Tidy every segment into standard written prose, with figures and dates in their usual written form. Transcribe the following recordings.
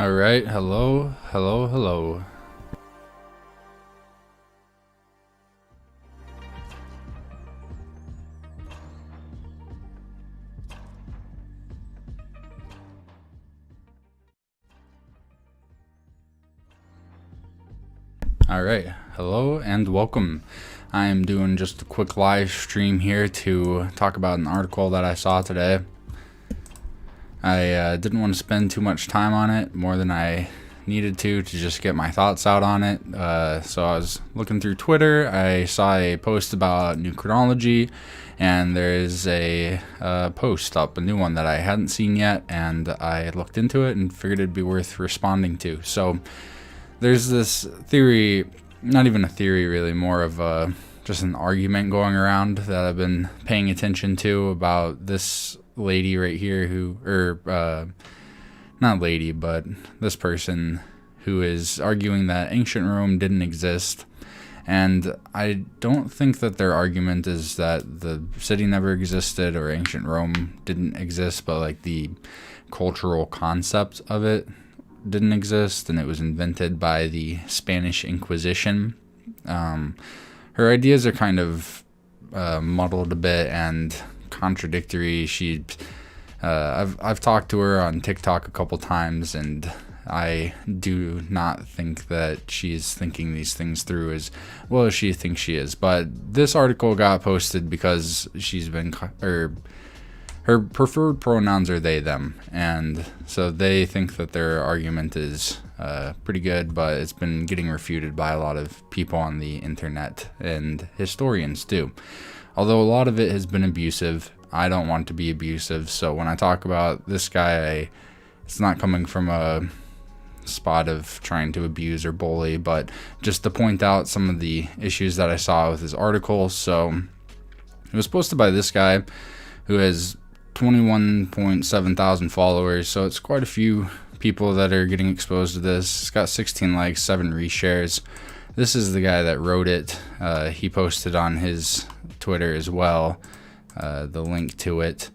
All right, hello, hello, hello. All right, hello and welcome. I am doing just a quick live stream here to talk about an article that I saw today. I didn't want to spend too much time on it, more than I needed to just get my thoughts out on it. So I was looking through Twitter. I saw a post about new Chronology, and there is a post up, a new one that I hadn't seen yet, and I looked into it and figured it'd be worth responding to. So there's this theory, not even a theory really, more of just an argument going around that I've been paying attention to about this lady right here not lady, but this person who is arguing that ancient Rome didn't exist. And I don't think that their argument is that the city never existed or ancient Rome didn't exist, but like the cultural concept of it didn't exist and it was invented by the Spanish Inquisition. Her ideas are kind of muddled a bit and contradictory. I've talked to her on TikTok a couple times, and I do not think that she's thinking these things through as well as she thinks she is. But this article got posted because her preferred pronouns are they, them, and so they think that their argument is pretty good, but it's been getting refuted by a lot of people on the internet and historians too. Although a lot of it has been abusive, I don't want to be abusive, so when I talk about this guy, it's not coming from a spot of trying to abuse or bully, but just to point out some of the issues that I saw with his article. So it was posted by this guy who has 21.7 thousand followers, so it's quite a few people that are getting exposed to this. It's got 16 likes, 7 reshares. This is the guy that wrote it. He posted on his Twitter as well, the link to it.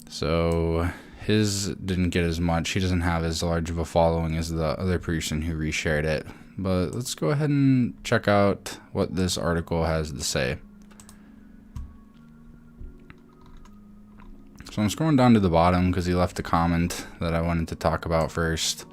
So his didn't get as much. He doesn't have as large of a following as the other person who reshared it. But let's go ahead and check out what this article has to say. So I'm scrolling down to the bottom because he left a comment that I wanted to talk about first.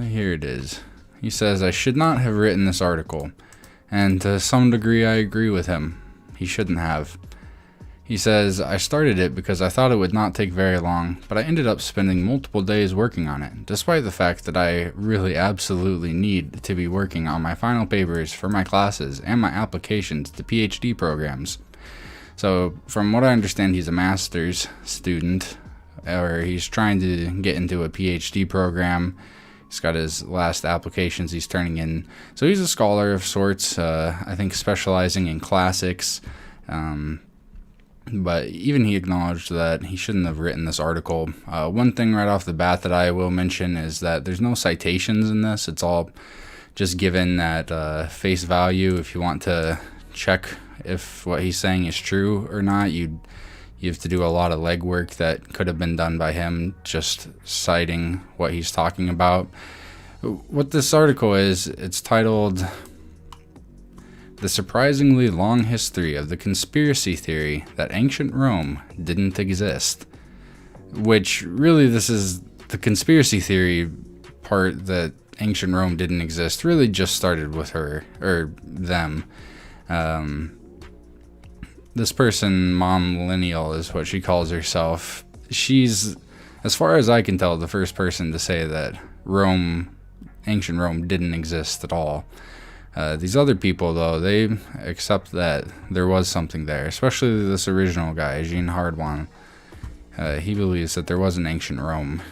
Here it is. He says, I should not have written this article, and to some degree I agree with him. He shouldn't have. He says, I started it because I thought it would not take very long, but I ended up spending multiple days working on it, despite the fact that I really absolutely need to be working on my final papers for my classes and my applications to PhD programs. So from what I understand, he's a master's student, or he's trying to get into a PhD program. He's got his last applications he's turning in. So he's a scholar of sorts, I think specializing in classics. But even he acknowledged that he shouldn't have written this article. One thing right off the bat that I will mention is that there's no citations in this. It's all just given at face value. If you want to check if what he's saying is true or not, you have to do a lot of legwork that could have been done by him just citing what he's talking about. What this article is, it's titled The Surprisingly Long History of the Conspiracy Theory That Ancient Rome Didn't Exist. Which, really, this is the conspiracy theory part that ancient Rome didn't exist, really just started with her, or them. This person, Mom Millennial, is what she calls herself. She's, as far as I can tell, the first person to say that ancient Rome didn't exist at all. These other people, though, they accept that there was something there, especially this original guy, Jean Hardwan. He believes that there was an ancient Rome.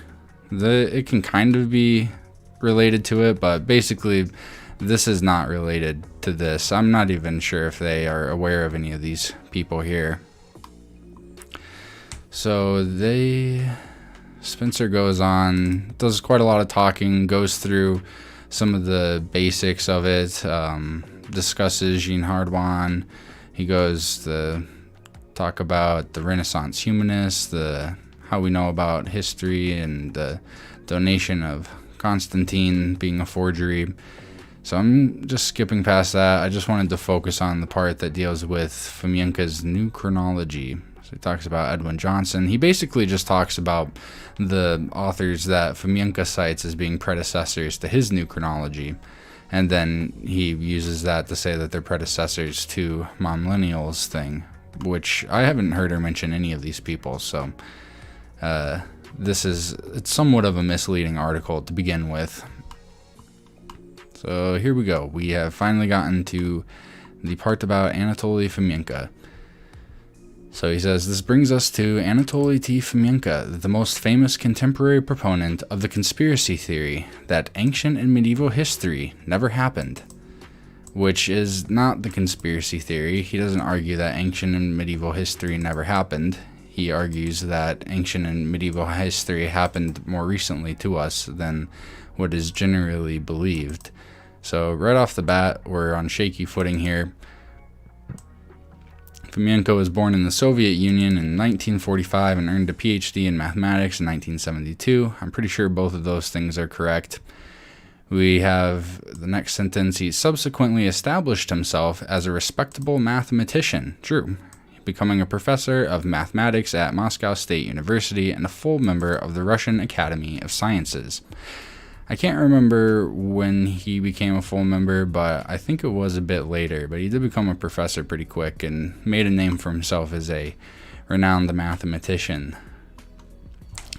It can kind of be related to it, but basically this is not related to this. I'm not even sure if they are aware of any of these people here. So Spencer goes on, does quite a lot of talking, goes through some of the basics of it, discusses Jean Hardwan. He goes to talk about the Renaissance humanists, how we know about history, and the donation of Constantine being a forgery. So I'm just skipping past that. I just wanted to focus on the part that deals with Fomenko's new chronology. So he talks about Edwin Johnson. He basically just talks about the authors that Fomenko cites as being predecessors to his new chronology. And then he uses that to say that they're predecessors to Millennials thing, which I haven't heard her mention any of these people. So it's somewhat of a misleading article to begin with. So here we go. We have finally gotten to the part about Anatoly Fomenko. So he says, this brings us to Anatoly T. Fomenko, the most famous contemporary proponent of the conspiracy theory that ancient and medieval history never happened, which is not the conspiracy theory. He doesn't argue that ancient and medieval history never happened. He argues that ancient and medieval history happened more recently to us than what is generally believed. So right off the bat, we're on shaky footing here. Fomenko was born in the Soviet Union in 1945 and earned a PhD in mathematics in 1972. I'm pretty sure both of those things are correct. We have the next sentence. He subsequently established himself as a respectable mathematician. True. Becoming a professor of mathematics at Moscow State University and a full member of the Russian Academy of Sciences. I can't remember when he became a full member, but I think it was a bit later. But he did become a professor pretty quick and made a name for himself as a renowned mathematician.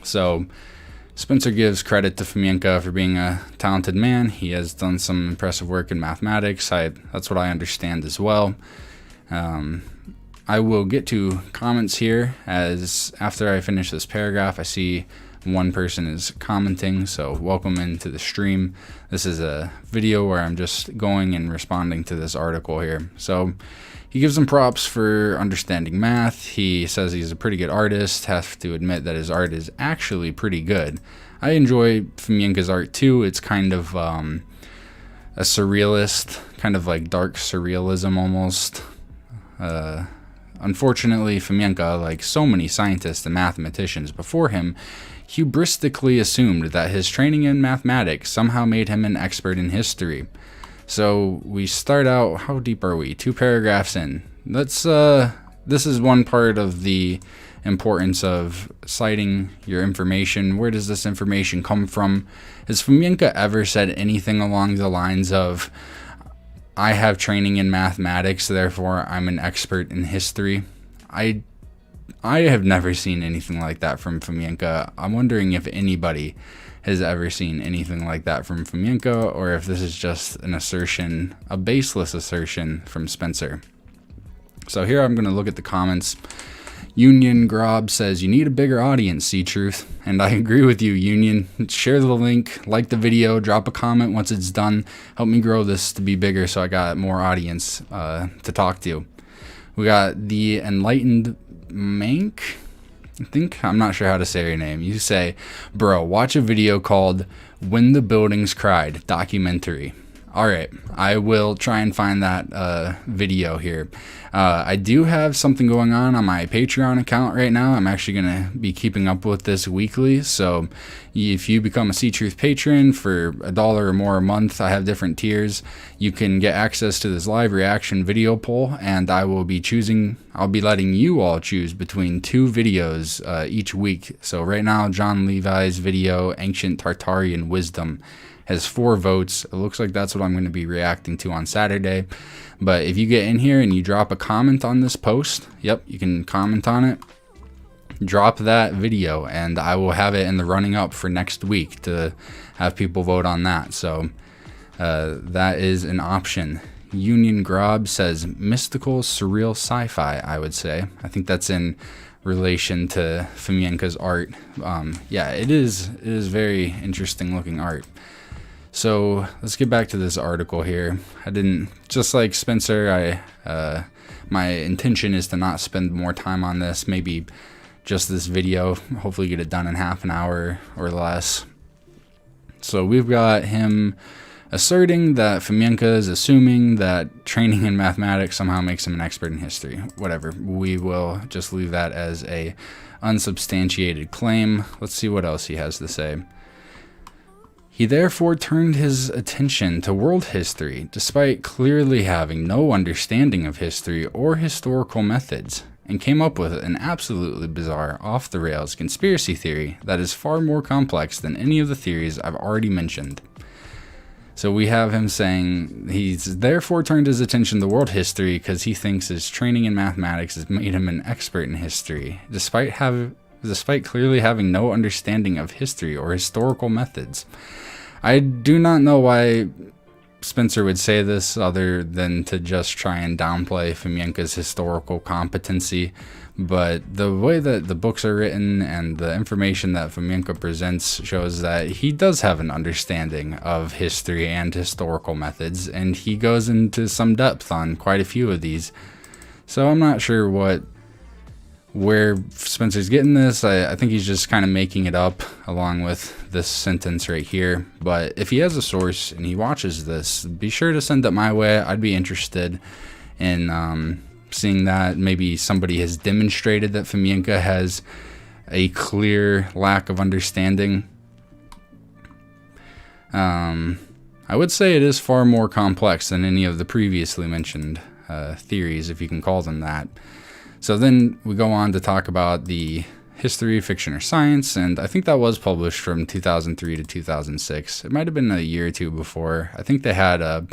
So Spencer gives credit to Fomenko for being a talented man. He has done some impressive work in mathematics. That's what I understand as well. I will get to comments here, as after I finish this paragraph, I see one person is commenting, so welcome into the stream. This is a video where I'm just going and responding to this article here. So he gives him props for understanding math. He says he's a pretty good artist. Have to admit that his art is actually pretty good. I enjoy Fomenko's art too. It's kind of a surrealist, kind of like dark surrealism almost. Unfortunately, Fomenko, like so many scientists and mathematicians before him, hubristically assumed that his training in mathematics somehow made him an expert in history. So we start out, how deep are we? 2 paragraphs in. This is one part of the importance of citing your information. Where does this information come from? Has Fomenko ever said anything along the lines of, I have training in mathematics, therefore I'm an expert in history? I have never seen anything like that from Fomenko. I'm wondering if anybody has ever seen anything like that from Fomenko, or if this is just an assertion, a baseless assertion from Spencer. So here I'm going to look at the comments. Union Grob says, you need a bigger audience, Ctruth. And I agree with you, Union. Share the link, like the video, drop a comment once it's done. Help me grow this to be bigger so I got more audience to talk to. We got the Enlightened Mank, I'm not sure how to say your name. You say, bro, watch a video called When the Buildings Cried documentary. All right, I will try and find that video here. I do have something going on my Patreon account right now. I'm actually going to be keeping up with this weekly. So if you become a Ctruth patron for $1 or more a month, I have different tiers. You can get access to this live reaction video poll, and I'll be letting you all choose between 2 videos each week. So right now, John Levi's video, Ancient Tartarian Wisdom, has 4 votes. It looks like that's what I'm going to be reacting to on Saturday. But if you get in here and you drop a comment on this post, yep, you can comment on it, drop that video, and I will have it in the running up for next week to have people vote on that. So that is an option. Union Grob says mystical, surreal sci-fi, I would say. I think that's in relation to Fomenko's art. Yeah, it is very interesting looking art. So let's get back to this article here. Just like Spencer, my intention is to not spend more time on this, maybe just this video, hopefully get it done in half an hour or less. So we've got him asserting that Fomenko is assuming that training in mathematics somehow makes him an expert in history. Whatever. We will just leave that as a unsubstantiated claim. Let's see what else he has to say. He therefore turned his attention to world history, despite clearly having no understanding of history or historical methods, and came up with an absolutely bizarre, off-the-rails conspiracy theory that is far more complex than any of the theories I've already mentioned. So we have him saying he's therefore turned his attention to world history because he thinks his training in mathematics has made him an expert in history, despite clearly having no understanding of history or historical methods. I do not know why Spencer would say this other than to just try and downplay Fomenko's historical competency, but the way that the books are written and the information that Fomenko presents shows that he does have an understanding of history and historical methods, and he goes into some depth on quite a few of these. So I'm not sure where Spencer's getting this. I think he's just kind of making it up along with this sentence right here. But if he has a source and he watches this, be sure to send it my way. I'd be interested in seeing that. Maybe somebody has demonstrated that Fomenko has a clear lack of understanding. I would say it is far more complex than any of the previously mentioned theories, if you can call them that. So then we go on to talk about the history of fiction or science, and I think that was published from 2003 to 2006. It might have been a year or two before. I think they had a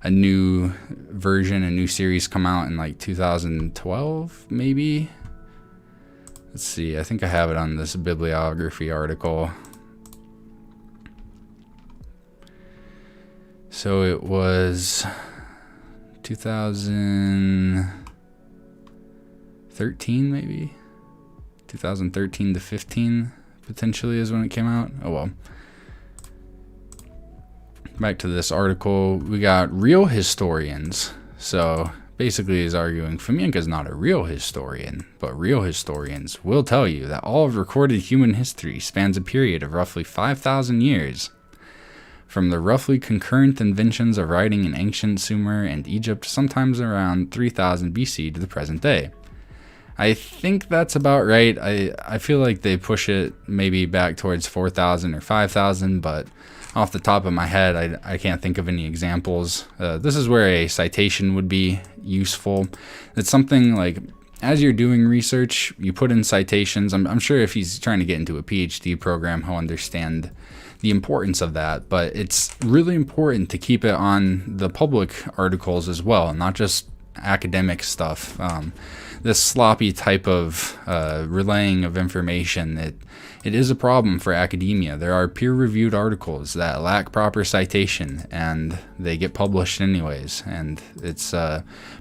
new version, a new series come out in like 2012, maybe? Let's see, I think I have it on this bibliography article. So it was 2013, maybe 2013 to 15 potentially is when it came out. Oh well. Back to this article, we got real historians. So basically he's arguing Fomenko's not a real historian, but real historians will tell you that all of recorded human history spans a period of roughly 5,000 years, from the roughly concurrent inventions of writing in ancient Sumer and Egypt, sometimes around 3000 BC to the present day. I think that's about right. I feel like they push it maybe back towards 4,000 or 5,000, but off the top of my head, I can't think of any examples. This is where a citation would be useful. It's something like, as you're doing research, you put in citations. I'm sure if he's trying to get into a PhD program, he'll understand the importance of that, but it's really important to keep it on the public articles as well, not just academic stuff. This sloppy type of relaying of information, it is a problem for academia. There are peer-reviewed articles that lack proper citation, and they get published anyways, and it's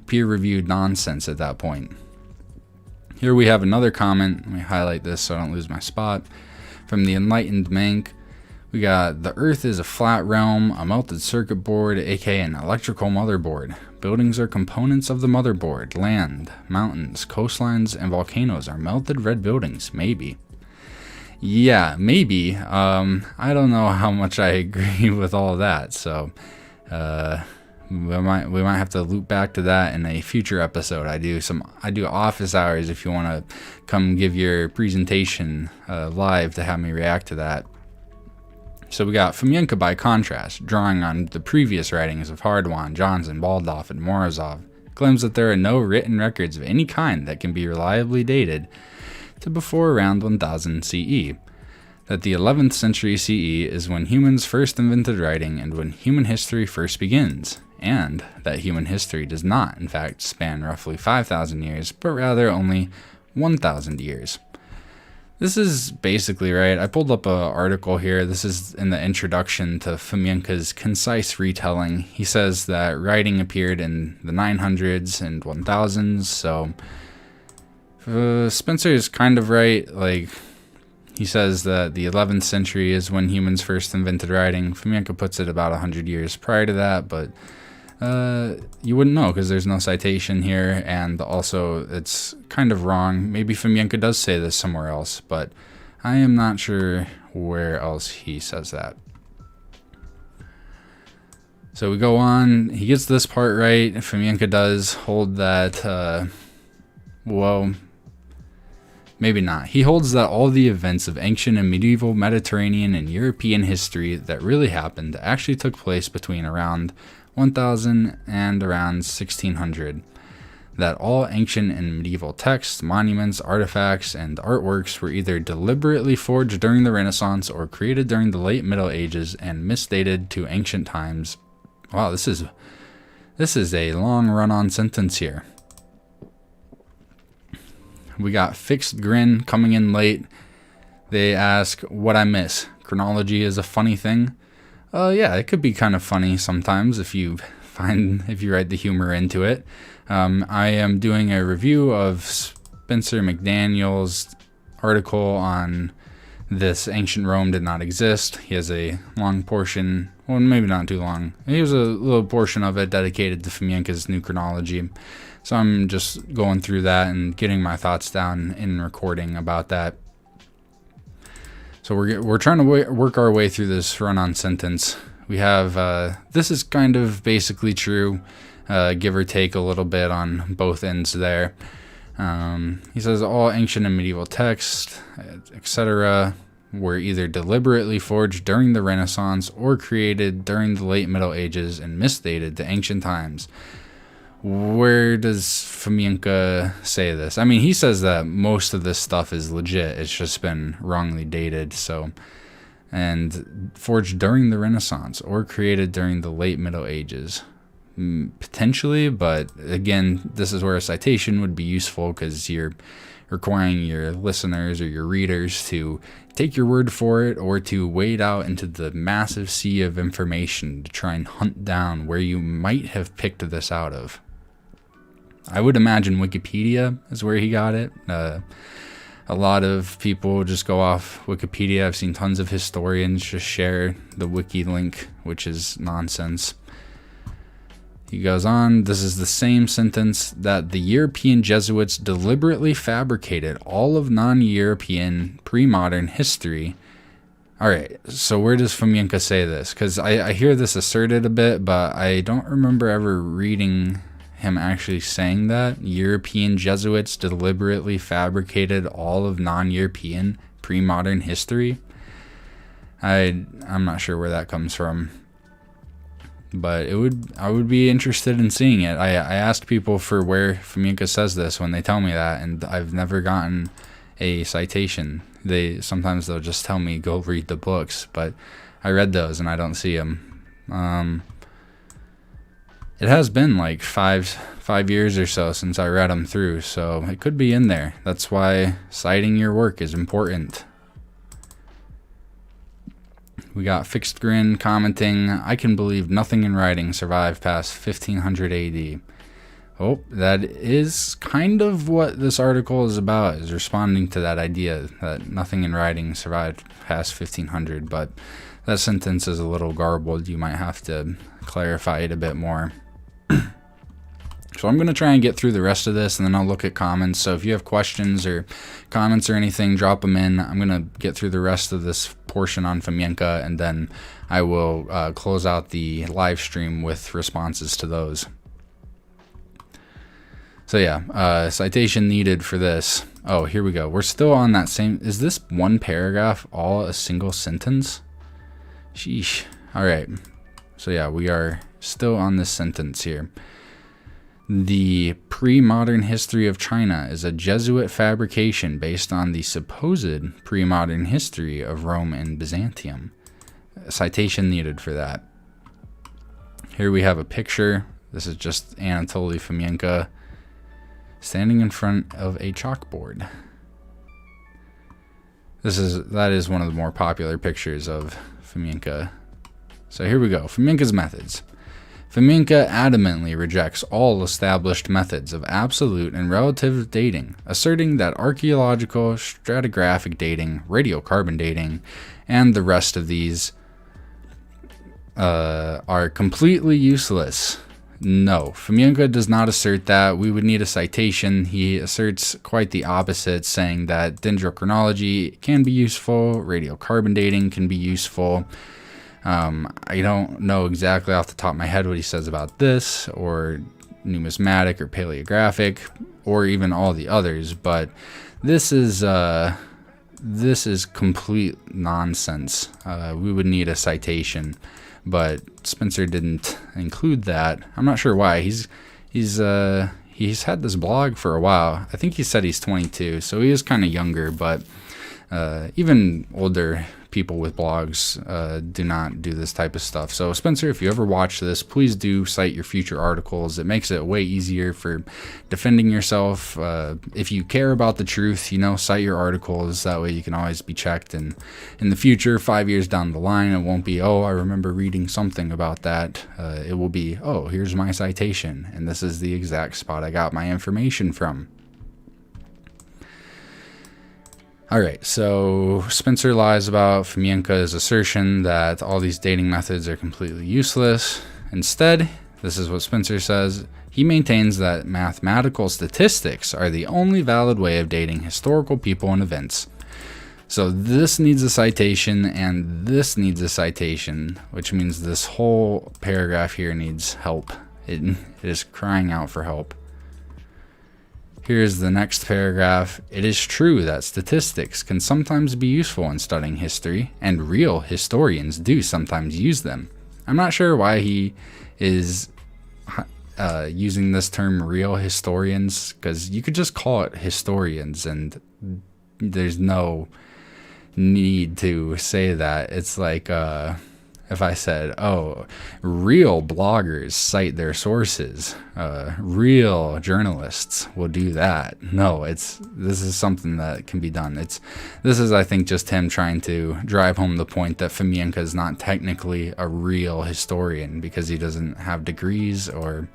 peer-reviewed nonsense at that point. Here we have another comment. Let me highlight this so I don't lose my spot. From the Enlightened Mank, we got, the Earth is a flat realm, a melted circuit board, aka an electrical motherboard. Buildings are components of the motherboard. Land, mountains, coastlines, and volcanoes are melted red buildings. Maybe. Yeah, maybe. I don't know how much I agree with all of that, so we might have to loop back to that in a future episode. I do office hours if you want to come give your presentation live to have me react to that. So we got Fomenko, by contrast, drawing on the previous writings of Hardwan, Johnson, Baldauf, and Morozov, claims that there are no written records of any kind that can be reliably dated to before around 1000 CE, that the 11th century CE is when humans first invented writing and when human history first begins, and that human history does not, in fact, span roughly 5,000 years, but rather only 1,000 years. This is basically right. I pulled up an article here. This is in the introduction to Fomenko's concise retelling. He says that writing appeared in the 900s and 1000s, so Spencer is kind of right. Like, he says that the 11th century is when humans first invented writing. Fomenko puts it about 100 years prior to that, but you wouldn't know because there's no citation here, and also it's kind of wrong. Maybe Fomenko does say this somewhere else, but I am not sure where else he says that. So we go on. He gets this part right. Fomenko does hold that, well, maybe not. He holds that all the events of ancient and medieval Mediterranean and European history that really happened actually took place between around 1000 and around 1600. That all ancient and medieval texts, monuments, artifacts, and artworks were either deliberately forged during the Renaissance or created during the late Middle Ages and misdated to ancient times. Wow, this is a long run-on sentence here. We got Fixed Grin coming in late. They ask what I miss. Chronology is a funny thing. Yeah, it could be kind of funny sometimes if you write the humor into it. I am doing a review of Spencer McDaniel's article on this ancient Rome did not exist. He has a long portion, well, maybe not too long. He has a little portion of it dedicated to Fomenko's new chronology. So I'm just going through that and getting my thoughts down in recording about that. So we're trying to work our way through this run-on sentence. We have, this is kind of basically true, give or take a little bit on both ends there. He says all ancient and medieval texts, etc., were either deliberately forged during the Renaissance or created during the late Middle Ages and misdated to ancient times. Where does Fomenko say this? I mean, he says that most of this stuff is legit. It's just been wrongly dated. So, and forged during the Renaissance or created during the late Middle Ages. Potentially, but again, this is where a citation would be useful because you're requiring your listeners or your readers to take your word for it or to wade out into the massive sea of information to try and hunt down where you might have picked this out of. I would imagine Wikipedia is where he got it. A lot of people just go off Wikipedia. I've seen tons of historians just share the wiki link, which is nonsense. He goes on, this is the same sentence that the European Jesuits deliberately fabricated all of non-European pre-modern history. All right, so where does Fomenko say this? Because I hear this asserted a bit, but I don't remember ever reading him actually saying that. European Jesuits deliberately fabricated all of non-European pre-modern history. I'm not sure where that comes from. But I would be interested in seeing it. I asked people for where Fomenko says this when they tell me that, and I've never gotten a citation. Sometimes they'll just tell me go read the books, but I read those and I don't see them. It has been like five years or so since I read them through, so it could be in there. That's why citing your work is important. We got Fixed Grin commenting, I can believe nothing in writing survived past 1500 AD. Oh, that is kind of what this article is about, is responding to that idea that nothing in writing survived past 1500, but that sentence is a little garbled. You might have to clarify it a bit more. So I'm going to try and get through the rest of this, and then I'll look at comments. So if you have questions or comments or anything, drop them in. I'm going to get through the rest of this portion on Fomenko, and then I will close out the live stream with responses to those. So yeah, citation needed for this. Oh, here we go. We're still on that same... Is this one paragraph all a single sentence? Sheesh. All right. So yeah, we are still on this sentence here. The pre-modern history of China is a Jesuit fabrication based on the supposed pre-modern history of Rome and Byzantium. A citation needed for that. Here we have a picture. This is just Anatoly Fomenko standing in front of a chalkboard. That is one of the more popular pictures of Fomenko. So here we go. Fomenko's methods. Fomenko adamantly rejects all established methods of absolute and relative dating, asserting that archaeological, stratigraphic dating, radiocarbon dating, and the rest of these are completely useless. No, Fomenko does not assert that. We would need a citation. He asserts quite the opposite, saying that dendrochronology can be useful, radiocarbon dating can be useful. I don't know exactly off the top of my head what he says about this, or numismatic, or paleographic, or even all the others, but this is complete nonsense. We would need a citation, but Spencer didn't include that. I'm not sure why. He's had this blog for a while. I think he said he's 22, so he is kind of younger, but even older people with blogs do not do this type of stuff. So Spencer, if you ever watch this, please do cite your future articles. It makes it way easier for defending yourself. If you care about the truth, cite your articles. That way you can always be checked, and in the future, 5 years down the line, it won't be, oh, I remember reading something about that. It will be, oh, here's my citation, and this is the exact spot I got my information from. Alright, so Spencer lies about Fomenko's assertion that all these dating methods are completely useless. Instead, this is what Spencer says, he maintains that mathematical statistics are the only valid way of dating historical people and events. So this needs a citation, and this needs a citation, which means this whole paragraph here needs help. It is crying out for help. Here's the next paragraph. It is true that statistics can sometimes be useful in studying history, and real historians do sometimes use them. I'm not sure why he is using this term real historians, because you could just call it historians, and there's no need to say that. It's like if I said, oh, real bloggers cite their sources, real journalists will do that. No, this is something that can be done. This is, I think, just him trying to drive home the point that Fomenko is not technically a real historian because he doesn't have degrees or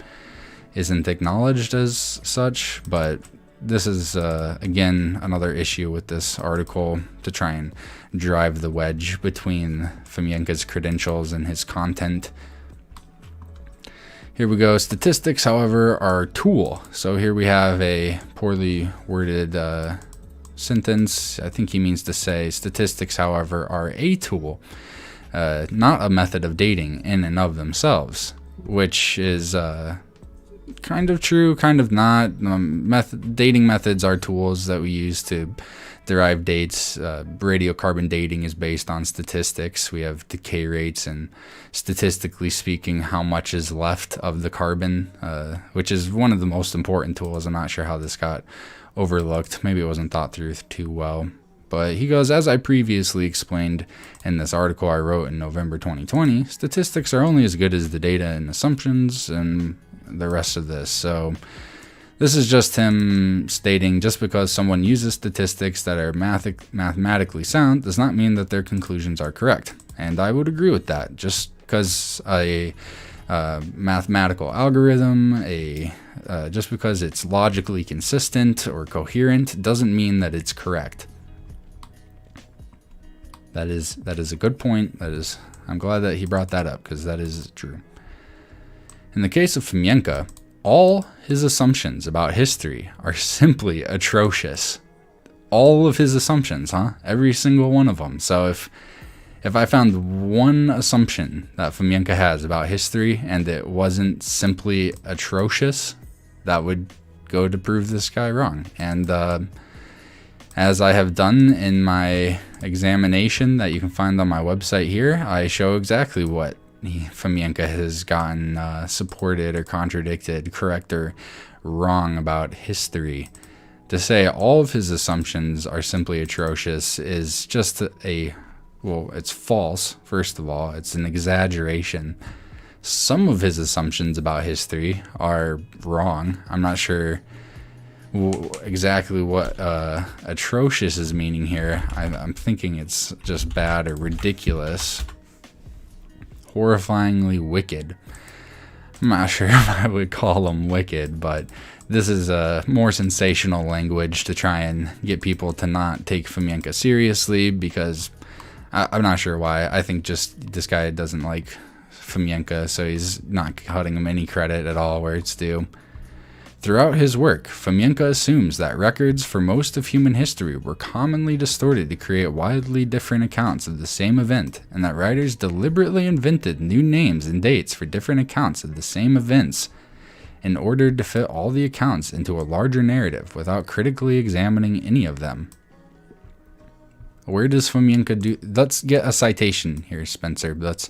isn't acknowledged as such. But this is, again, another issue with this article to try and drive the wedge between Fomenko's credentials and his content. Here we go. Statistics, however, are a tool. So here we have a poorly worded sentence. I think he means to say statistics, however, are a tool, not a method of dating in and of themselves, which is kind of true, kind of not. Dating methods are tools that we use to derive dates. Radiocarbon dating is based on statistics. We have decay rates and, statistically speaking, how much is left of the carbon, which is one of the most important tools. I'm not sure how this got overlooked. Maybe it wasn't thought through too well. But he goes, as I previously explained in this article I wrote in November 2020, statistics are only as good as the data and assumptions and the rest of this. So this is just him stating just because someone uses statistics that are mathematically sound does not mean that their conclusions are correct. And I would agree with that. Just because a mathematical algorithm, just because it's logically consistent or coherent, doesn't mean that it's correct. That is a good point. I'm glad that he brought that up, because that is true. In the case of Fomenko, all his assumptions about history are simply atrocious. All of his assumptions, every single one of them. So if I found one assumption that Fomenko has about history and it wasn't simply atrocious, that would go to prove this guy wrong. And as I have done in my examination that you can find on my website here, I show exactly what Fomenko has gotten supported or contradicted, correct or wrong about history. To say all of his assumptions are simply atrocious is just it's false, first of all. It's an exaggeration. Some of his assumptions about history are wrong. I'm not sure exactly what atrocious is meaning here. I'm thinking it's just bad or ridiculous. Horrifyingly wicked. I'm not sure if I would call them wicked, but this is a more sensational language to try and get people to not take Fomenko seriously, because I'm not sure why. I think just this guy doesn't like Fomenko, so he's not cutting him any credit at all where it's due. Throughout his work, Fomenko assumes that records for most of human history were commonly distorted to create wildly different accounts of the same event, and that writers deliberately invented new names and dates for different accounts of the same events in order to fit all the accounts into a larger narrative without critically examining any of them. Where does Fomenko do? Let's get a citation here, Spencer. Let's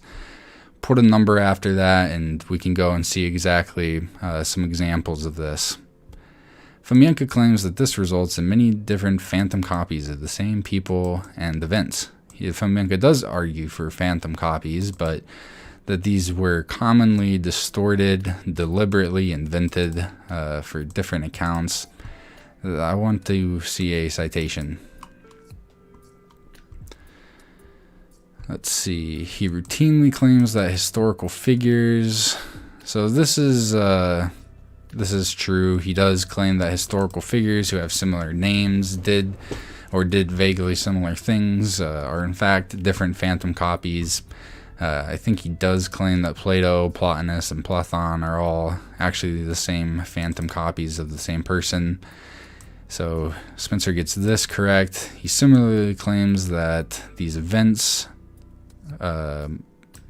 put a number after that, and we can go and see exactly some examples of this. Fomenko claims that this results in many different phantom copies of the same people and events. Fomenko does argue for phantom copies, but that these were commonly distorted, deliberately invented for different accounts. I want to see a citation. Let's see. He routinely claims that historical figures. So this is true. He does claim that historical figures who have similar names did vaguely similar things are in fact different phantom copies. I think he does claim that Plato, Plotinus, and Platon are all actually the same phantom copies of the same person. So Spencer gets this correct. He similarly claims that these events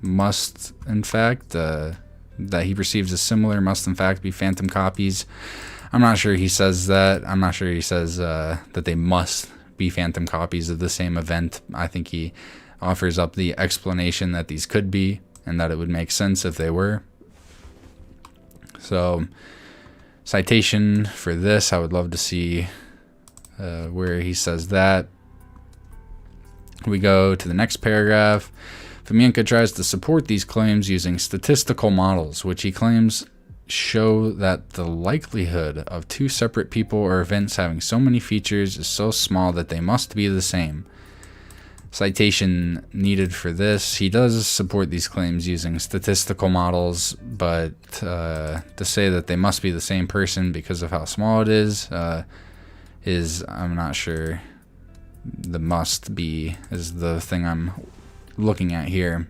must in fact that he perceives as similar must in fact be phantom copies. I'm not sure he says that. I'm not sure he says that they must be phantom copies of the same event. I think he offers up the explanation that these could be and that it would make sense if they were. So citation for this, I would love to see where he says that. We go to the next paragraph. Fomenko tries to support these claims using statistical models, which he claims show that the likelihood of two separate people or events having so many features is so small that they must be the same. Citation needed for this. He does support these claims using statistical models, but to say that they must be the same person because of how small it is I'm not sure. The must be is the thing I'm looking at here.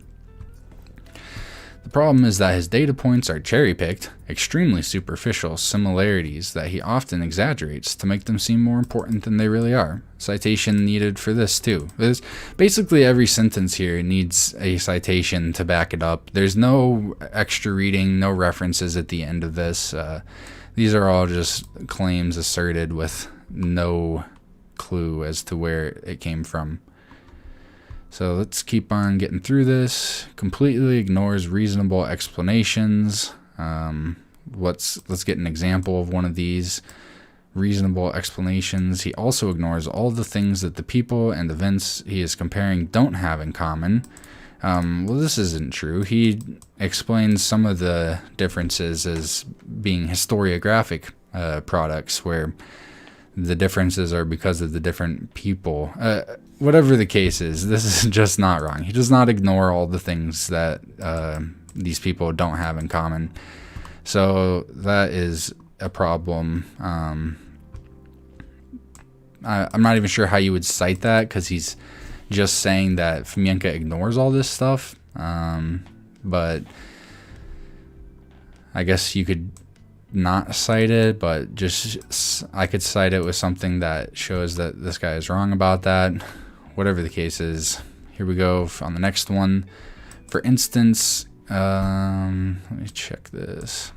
The problem is that his data points are cherry-picked, extremely superficial similarities that he often exaggerates to make them seem more important than they really are. Citation needed for this too. Basically every sentence here needs a citation to back it up. There's no extra reading, no references at the end of this. These are all just claims asserted with no clue as to where it came from. So let's keep on getting through this. Completely ignores reasonable explanations. Let's get an example of one of these reasonable explanations. He also ignores all the things that the people and events he is comparing don't have in common. Well, this isn't true. He explains some of the differences as being historiographic products, where the differences are because of the different people. Whatever the case is, this is just not wrong. He does not ignore all the things that these people don't have in common. So that is a problem. I'm not even sure how you would cite that, because he's just saying that Fomenko ignores all this stuff. But I guess you could not cite it, but just I could cite it with something that shows that this guy is wrong about that. Whatever the case is, here we go on the next one. For instance, let me check this.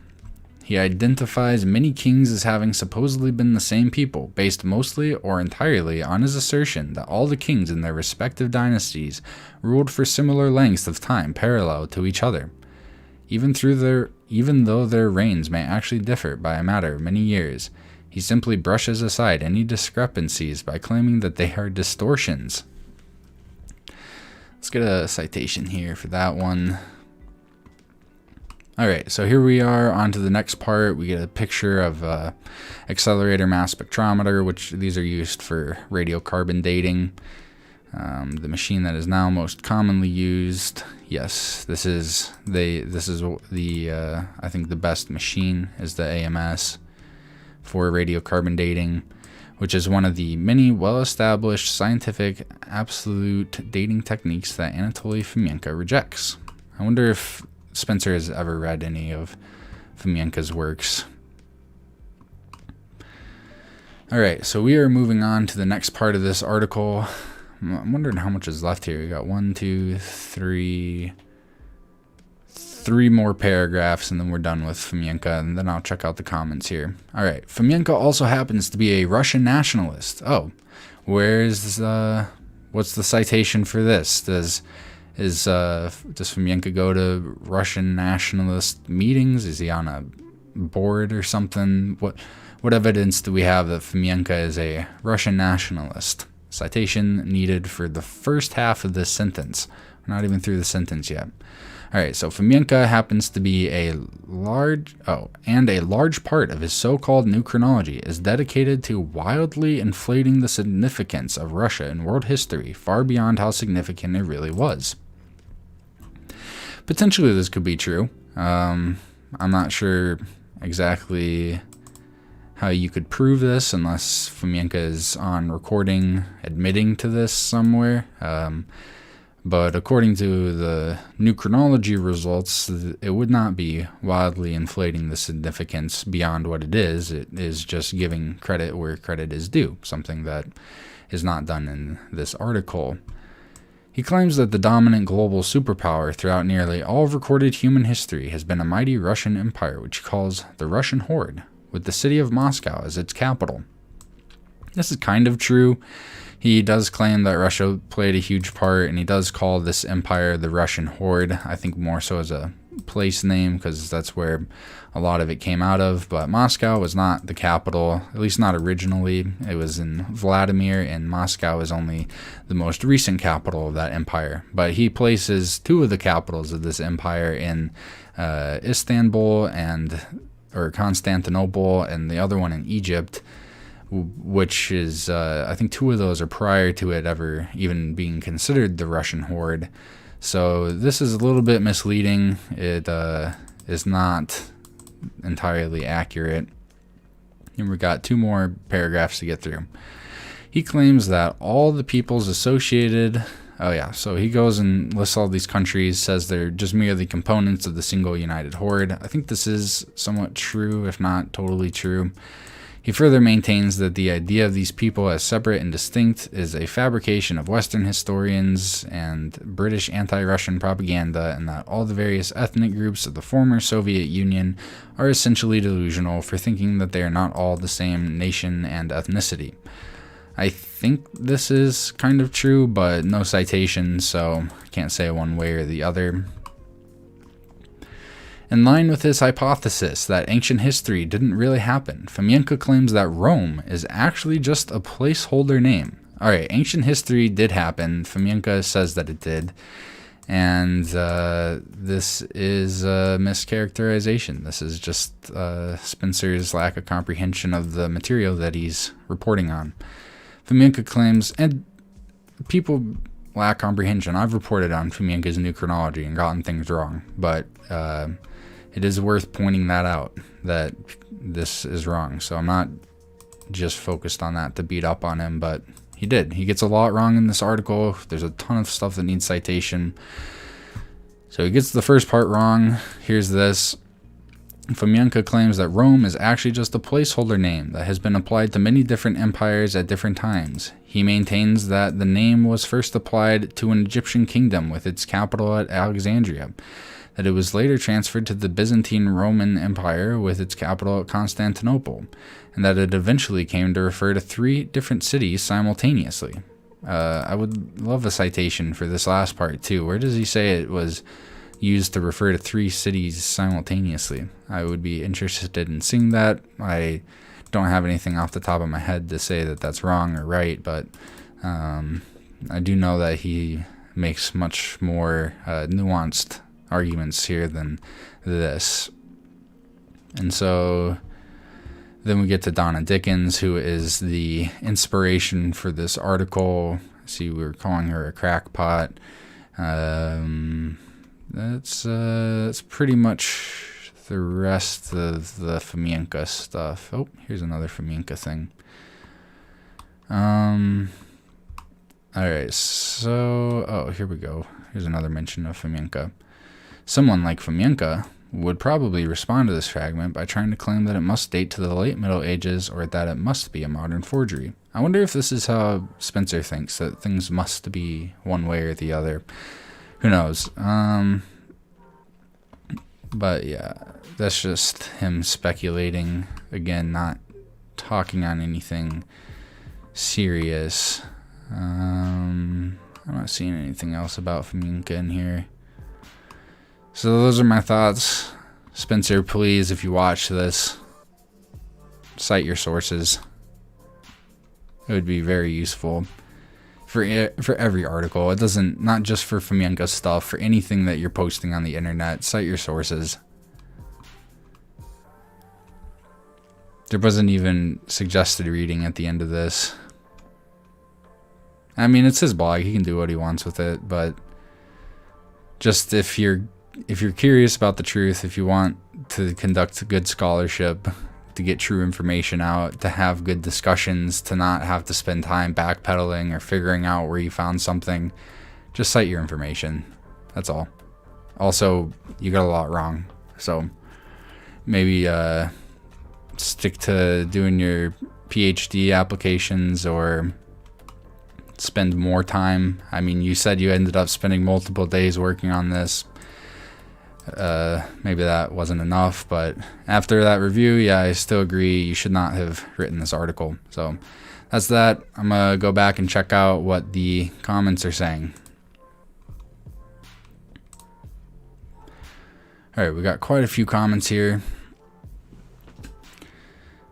He identifies many kings as having supposedly been the same people, based mostly or entirely on his assertion that all the kings in their respective dynasties ruled for similar lengths of time parallel to each other, even though their reigns may actually differ by a matter of many years. He simply brushes aside any discrepancies by claiming that they are distortions. Let's get a citation here for that one. Alright, so here we are on to the next part. We get a picture of accelerator mass spectrometer, which these are used for radiocarbon dating. The machine that is now most commonly used. Yes, this is the I think the best machine is the AMS for radiocarbon dating, which is one of the many well-established scientific absolute dating techniques that Anatoly Fomenko rejects. I wonder if Spencer has ever read any of Fomenko's works. All right, so we are moving on to the next part of this article. I'm wondering how much is left here. We got 1, 2, 3 more paragraphs, and then we're done with Fomenko, and then I'll check out the comments here. All right, Fomenko also happens to be a Russian nationalist. Oh, what's the citation for this? Does Fomenko go to Russian nationalist meetings? Is he on a board or something? What evidence do we have that Fomenko is a Russian nationalist? Citation needed for the first half of this sentence. We're not even through the sentence yet. All right, so Fomenko happens to be a large part of his so-called new chronology is dedicated to wildly inflating the significance of Russia in world history far beyond how significant it really was. Potentially this could be true. I'm not sure exactly how you could prove this unless Fomenko is on recording admitting to this somewhere. But according to the new chronology results, it would not be wildly inflating the significance beyond what it is. It is just giving credit where credit is due, something that is not done in this article. He claims that the dominant global superpower throughout nearly all of recorded human history has been a mighty Russian empire, which he calls the Russian Horde, with the city of Moscow as its capital. This is kind of true. He does claim that Russia played a huge part, and he does call this empire the Russian Horde, I think more so as a place name, because that's where a lot of it came out of. But Moscow was not the capital, at least not originally. It was in Vladimir, and Moscow is only the most recent capital of that empire. But he places two of the capitals of this empire in Istanbul or Constantinople, and the other one in Egypt, which is, I think two of those are prior to it ever even being considered the Russian Horde. So this is a little bit misleading. It is not entirely accurate. And we've got 2 more paragraphs to get through. He claims that all the peoples associated... so he goes and lists all these countries, says they're just merely components of the single united horde. I think this is somewhat true, if not totally true. He further maintains that the idea of these people as separate and distinct is a fabrication of Western historians and British anti-Russian propaganda, and that all the various ethnic groups of the former Soviet Union are essentially delusional for thinking that they are not all the same nation and ethnicity. I think this is kind of true, but no citation, so I can't say one way or the other. In line with his hypothesis that ancient history didn't really happen, Fomenko claims that Rome is actually just a placeholder name. Alright, ancient history did happen. Fomenko says that it did. And this is a mischaracterization. This is just Spencer's lack of comprehension of the material that he's reporting on. Fomenko claims, and people lack comprehension. I've reported on Fomenko's new chronology and gotten things wrong, but it is worth pointing that out, that this is wrong. So I'm not just focused on that to beat up on him, but he did. He gets a lot wrong in this article. There's a ton of stuff that needs citation. So he gets the first part wrong. Here's this. Fomenko claims that Rome is actually just a placeholder name that has been applied to many different empires at different times. He maintains that the name was first applied to an Egyptian kingdom with its capital at Alexandria, that it was later transferred to the Byzantine Roman Empire with its capital at Constantinople, and that it eventually came to refer to 3 different cities simultaneously. I would love a citation for this last part too. Where does he say it was used to refer to 3 cities simultaneously? I would be interested in seeing that. I don't have anything off the top of my head to say that that's wrong or right, but I do know that he makes much more nuanced arguments here than this. And so then we get to Donna Dickens, who is the inspiration for this article. See, we were calling her a crackpot. That's pretty much the rest of the Fomenko stuff. Oh, here's another Fomenko thing. Alright, so... here we go. Here's another mention of Fomenko. Someone like Fomenko would probably respond to this fragment by trying to claim that it must date to the late Middle Ages or that it must be a modern forgery. I wonder if this is how Spencer thinks, that things must be one way or the other. Who knows? But yeah, that's just him speculating. Again, not talking on anything serious. I'm not seeing anything else about Fomenko in here. So those are my thoughts. Spencer, please, if you watch this, cite your sources. It would be very useful for every article. It doesn't, not just for Fomenko stuff, for anything that you're posting on the internet, cite your sources. There wasn't even suggested reading at the end of this. I mean, it's his blog. He can do what he wants with it, but just if you're curious about the truth, if you want to conduct good scholarship, to get true information out, to have good discussions, to not have to spend time backpedaling or figuring out where you found something, just cite your information. That's all. Also, you got a lot wrong, so maybe stick to doing your PhD applications or spend more time. I mean, you said you ended up spending multiple days working on this. Maybe that wasn't enough, but after that review, yeah, I still agree you should not have written this article. So that's that. I'm gonna go back and check out what the comments are saying. All right, we got quite a few comments here.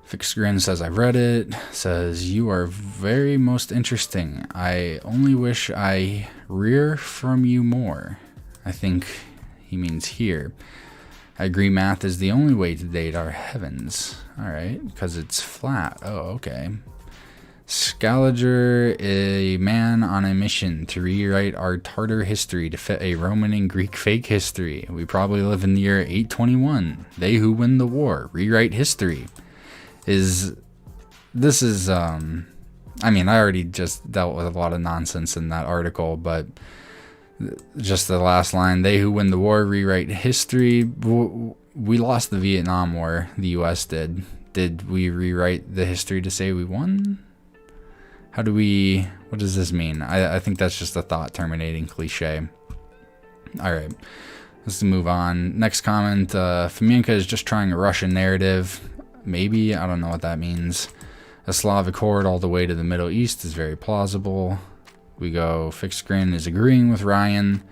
Fixed Grin says, I've read it. Says, you are very most interesting. I only wish I rear from you more. I think he means here. I agree math is the only way to date our heavens. Alright, because it's flat. Oh, okay. Scaliger, a man on a mission to rewrite our Tartar history to fit a Roman and Greek fake history. We probably live in the year 821. They who win the war rewrite history. I mean, I already just dealt with a lot of nonsense in that article, but just the last line, they who win the war rewrite history. We lost the Vietnam War, the US did. Did we rewrite the history to say we won? What does this mean? I think that's just a thought terminating cliche. All right, let's move on. Next comment, Fomenko is just trying a Russian narrative. Maybe, I don't know what that means. A Slavic horde all the way to the Middle East is very plausible. We go, Fixed Grin is agreeing with Ryan.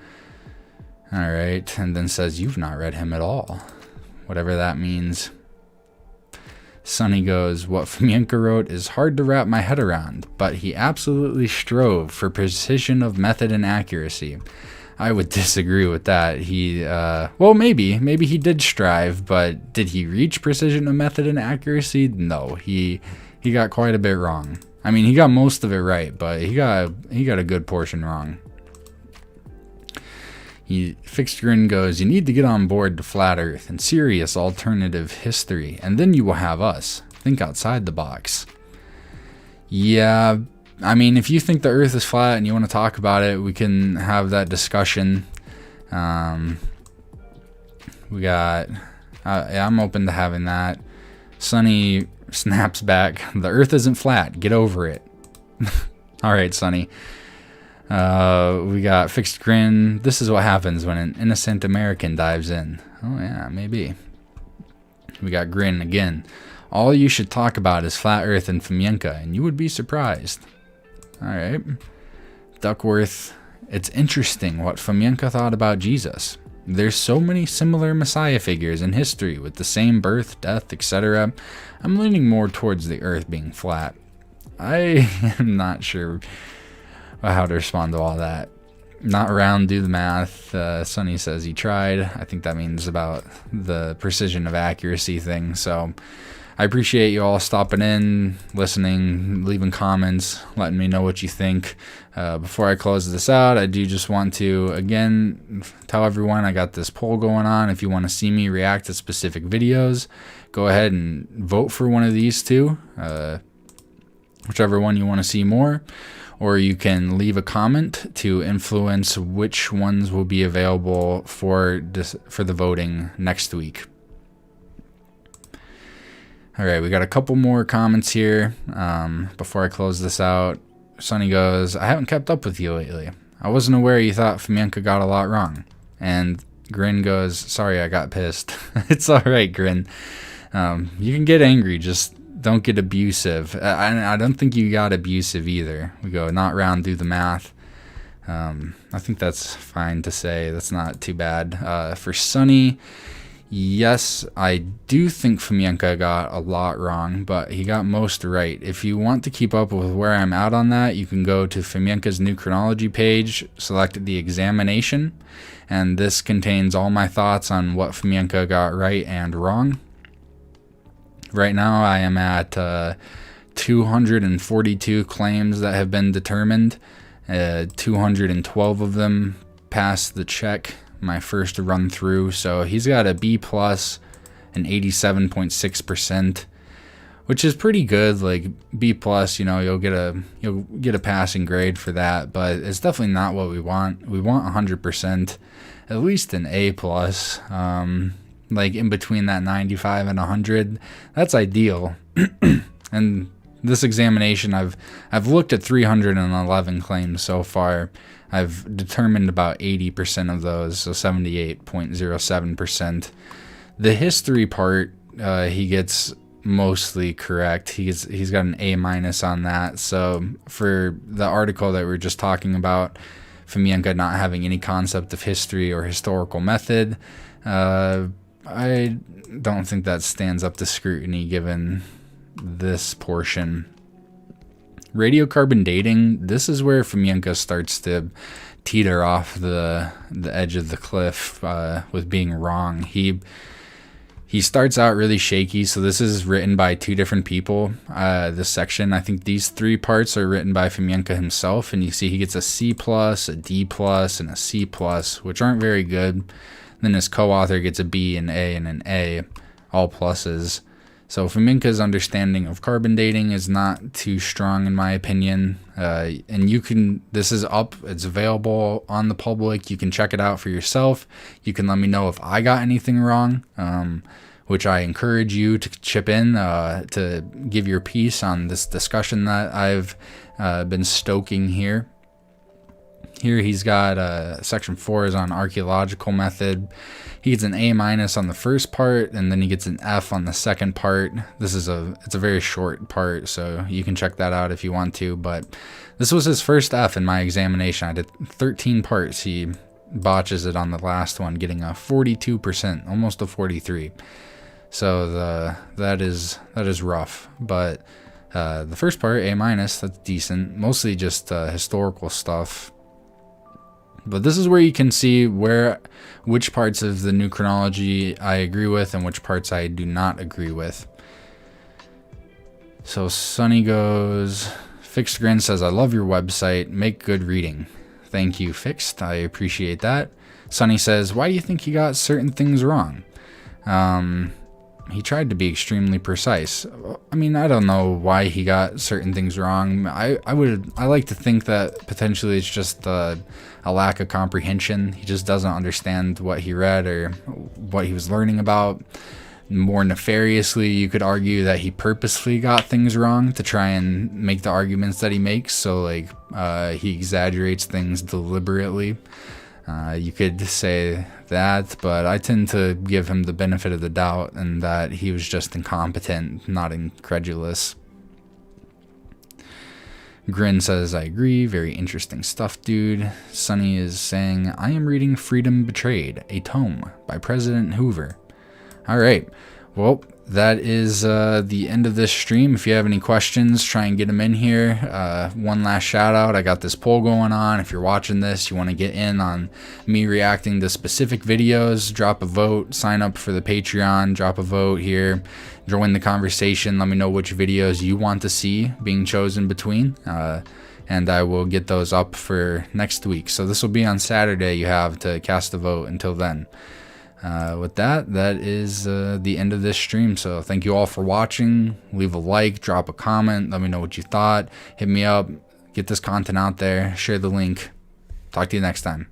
All right, and then says, you've not read him at all. Whatever that means. Sonny goes, what Fomenko wrote is hard to wrap my head around, but he absolutely strove for precision of method and accuracy. I would disagree with that. Well, maybe he did strive, but did he reach precision of method and accuracy? No, he got quite a bit wrong. I mean, he got most of it right, but he got a good portion wrong. Fixed Grin goes, you need to get on board to Flat Earth and serious alternative history, and then you will have us. Think outside the box. Yeah, I mean, if you think the Earth is flat and you want to talk about it, we can have that discussion. I'm open to having that. Sonny snaps back, the Earth isn't flat, get over it. All right, Sonny. We got Fixed Grin. This is what happens when an innocent American dives in. Oh yeah, maybe. We got Grin again. All you should talk about is Flat Earth and Fomenko, and you would be surprised. Alright. Duckworth. It's interesting what Fomenko thought about Jesus. There's so many similar Messiah figures in history with the same birth, death, etc. I'm leaning more towards the Earth being flat. I am not sure how to respond to all that. Not round, do the math. Sonny says he tried. I think that means about the precision of accuracy thing. So I appreciate you all stopping in, listening, leaving comments, letting me know what you think. Before I close this out, I do just want to, again, tell everyone I got this poll going on. If you want to see me react to specific videos, go ahead and vote for one of these two, whichever one you want to see more. or you can leave a comment to influence which ones will be available for the voting next week. All right, we got a couple more comments here before I close this out. Sonny goes, I haven't kept up with you lately. I wasn't aware you thought Fomenko got a lot wrong. And Grin goes, sorry, I got pissed. It's all right, Grin. You can get angry, just don't get abusive. I don't think you got abusive either. We go, not round, do the math. I think that's fine to say. That's not too bad. For Sonny, yes, I do think Fomenko got a lot wrong, but he got most right. If you want to keep up with where I'm at on that, you can go to Fomenko's new Chronology page, select the examination, and this contains all my thoughts on what Fomenko got right and wrong. Right now, I am at 242 claims that have been determined. 212 of them passed the check my first run through, so he's got a B plus, an 87.6%, which is pretty good. Like B plus, you'll get a passing grade for that, but it's definitely not what we want. We want 100%, at least an A plus. Like in between that 95 and 100, that's ideal. And this examination, I've looked at 311 claims so far. I've determined about 80% of those, so 78.07%. The history part, he gets mostly correct. He's got an A minus on that. So for the article that we were just talking about, Fomenko not having any concept of history or historical method, I don't think that stands up to scrutiny given this portion. Radiocarbon dating, this is where Fomenko starts to teeter off the edge of the cliff with being wrong. He starts out really shaky, so this is written by two different people. This section, I think these three parts are written by Fomenko himself, and you see he gets a C+, a D+, and a C+, which aren't very good. Then his co-author gets a B, an A, and an A, all pluses. So Fomenko's understanding of carbon dating is not too strong in my opinion. And this is up, it's available on the public. You can check it out for yourself. You can let me know if I got anything wrong, which I encourage you to chip in to give your piece on this discussion that I've been stoking here. Here he's got section 4 is on archaeological method. He gets an A minus on the first part, and then he gets an F on the second part. It's a very short part, so you can check that out if you want to. But this was his first F in my examination. I did 13 parts. He botches it on the last one, getting a 42%, almost a 43. So that is rough. But the first part, A minus, that's decent. Mostly just historical stuff. But this is where you can see which parts of the new chronology I agree with and which parts I do not agree with. So Sonny goes, Fixed Grin says, I love your website. Make good reading. Thank you, Fixed. I appreciate that. Sonny says, why do you think you got certain things wrong? He tried to be extremely precise. I mean, I don't know why he got certain things wrong. I like to think that potentially it's just a lack of comprehension. He just doesn't understand what he read or what he was learning about. More nefariously, you could argue that he purposely got things wrong to try and make the arguments that he makes. So like he exaggerates things deliberately. You could say that, but I tend to give him the benefit of the doubt and that he was just incompetent, not incredulous. Grin says, I agree. Very interesting stuff, dude. Sonny is saying, I am reading Freedom Betrayed, a tome by President Hoover. All right. Well, that is the end of this stream. If you have any questions, try and get them in here. One last shout out. I got this poll going on. If you're watching this, you want to get in on me reacting to specific videos, drop a vote, sign up for the Patreon, drop a vote here, join the conversation. Let me know which videos you want to see being chosen between. And I will get those up for next week. So this will be on Saturday. You have to cast a vote until then. With that is the end of this stream. So thank you all for watching. Leave a like, drop a comment, let me know what you thought. Hit me up get this content out there, share the link. Talk to you next time.